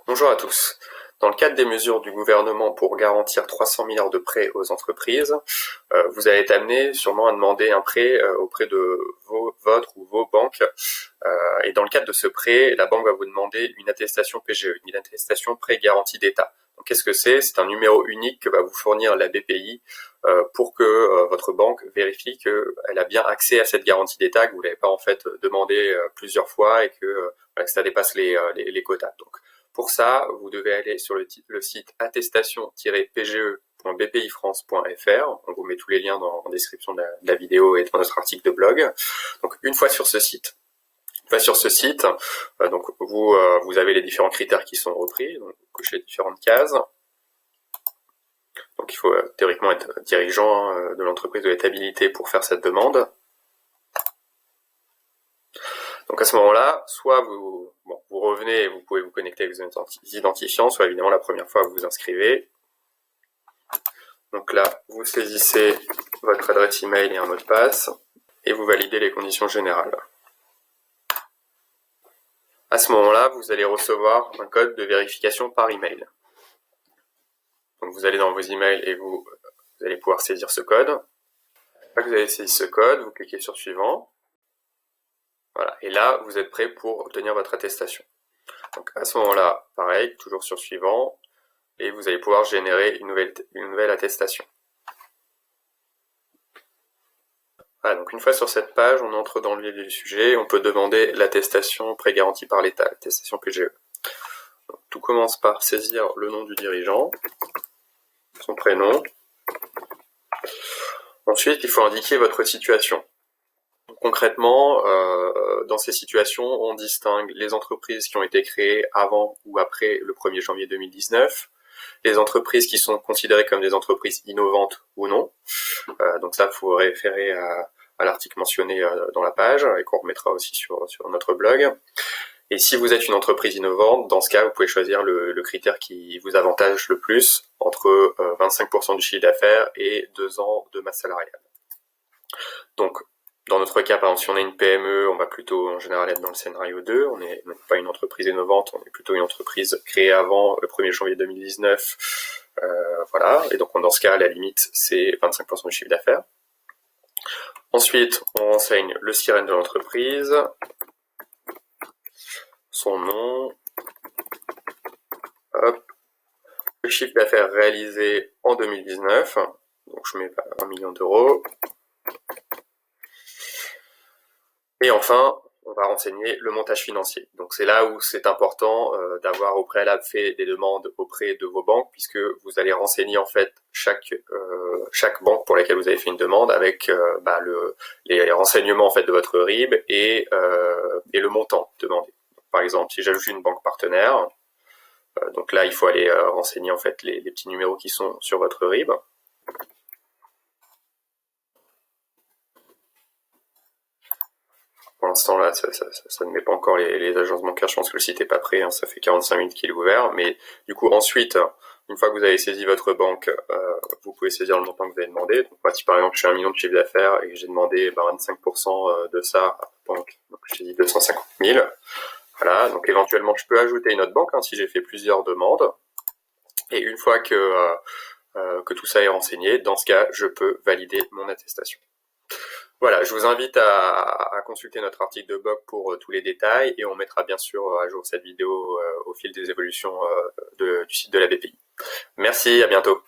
Bonjour à tous. Dans le cadre des mesures du gouvernement pour garantir 300 milliards de prêts aux entreprises, vous allez être amené sûrement à demander un prêt auprès de votre ou vos banques. Et dans le cadre de ce prêt, la banque va vous demander une attestation PGE, une attestation prêt garantie d'État. Donc qu'est-ce que c'est? C'est un numéro unique que va vous fournir la BPI pour que votre banque vérifie qu'elle a bien accès à cette garantie d'État, que vous ne l'avez pas en fait demandé plusieurs fois et que ça dépasse les quotas. Donc, pour ça, vous devez aller sur le site attestation-pge.bpifrance.fr. On vous met tous les liens dans la description de la vidéo et dans notre article de blog. Donc, une fois sur ce site, donc vous avez les différents critères qui sont repris. Donc, vous cochez les différentes cases. Donc, il faut théoriquement être dirigeant de l'entreprise de l'étabilité pour faire cette demande. Donc à ce moment-là, soit vous revenez et vous pouvez vous connecter avec vos identifiants, soit évidemment la première fois vous vous inscrivez. Donc là, vous saisissez votre adresse email et un mot de passe et vous validez les conditions générales. À ce moment-là, vous allez recevoir un code de vérification par email. Donc vous allez dans vos emails et vous allez pouvoir saisir ce code. Une fois que vous avez saisi ce code, vous cliquez sur suivant. Voilà, et là, vous êtes prêt pour obtenir votre attestation. Donc à ce moment-là, pareil, toujours sur suivant, et vous allez pouvoir générer une nouvelle attestation. Voilà, donc une fois sur cette page, on entre dans le vif du sujet, on peut demander l'attestation pré-garantie par l'État, l'attestation PGE. Donc, tout commence par saisir le nom du dirigeant, son prénom. Ensuite, il faut indiquer votre situation. Concrètement, dans ces situations, on distingue les entreprises qui ont été créées avant ou après le 1er janvier 2019, les entreprises qui sont considérées comme des entreprises innovantes ou non. Donc ça, il faut référer à l'article mentionné dans la page et qu'on remettra aussi sur notre blog. Et si vous êtes une entreprise innovante, dans ce cas, vous pouvez choisir le critère qui vous avantage le plus, entre 25% du chiffre d'affaires et 2 ans de masse salariale. Donc, dans notre cas, par exemple, si on est une PME, on va plutôt en général être dans le scénario 2. On n'est pas une entreprise innovante, on est plutôt une entreprise créée avant le 1er janvier 2019. Voilà, et donc dans ce cas, la limite, c'est 25% du chiffre d'affaires. Ensuite, on renseigne le SIREN de l'entreprise, son nom, hop, le chiffre d'affaires réalisé en 2019, donc je mets 1 million d'euros. Et enfin, on va renseigner le montage financier. Donc c'est là où c'est important d'avoir au préalable fait des demandes auprès de vos banques, puisque vous allez renseigner en fait chaque banque pour laquelle vous avez fait une demande avec les renseignements en fait de votre RIB et le montant demandé. Par exemple, si j'ajoute une banque partenaire, donc là il faut aller renseigner en fait les petits numéros qui sont sur votre RIB. Pour l'instant, là, ça ne met pas encore les agences bancaires. Je pense que le site n'est pas prêt. Ça fait 45 minutes qu'il est ouvert. Mais du coup, ensuite, une fois que vous avez saisi votre banque, vous pouvez saisir le montant que vous avez demandé. Donc, moi, si par exemple, j'ai 1 million de chiffre d'affaires et que j'ai demandé 25% de ça à la banque, donc j'ai dit 250 000. Voilà. Donc, éventuellement, je peux ajouter une autre banque si j'ai fait plusieurs demandes. Et une fois que tout ça est renseigné, dans ce cas, je peux valider mon attestation. Voilà, je vous invite à consulter notre article de blog pour tous les détails et on mettra bien sûr à jour cette vidéo au fil des évolutions du site de la BPI. Merci, à bientôt.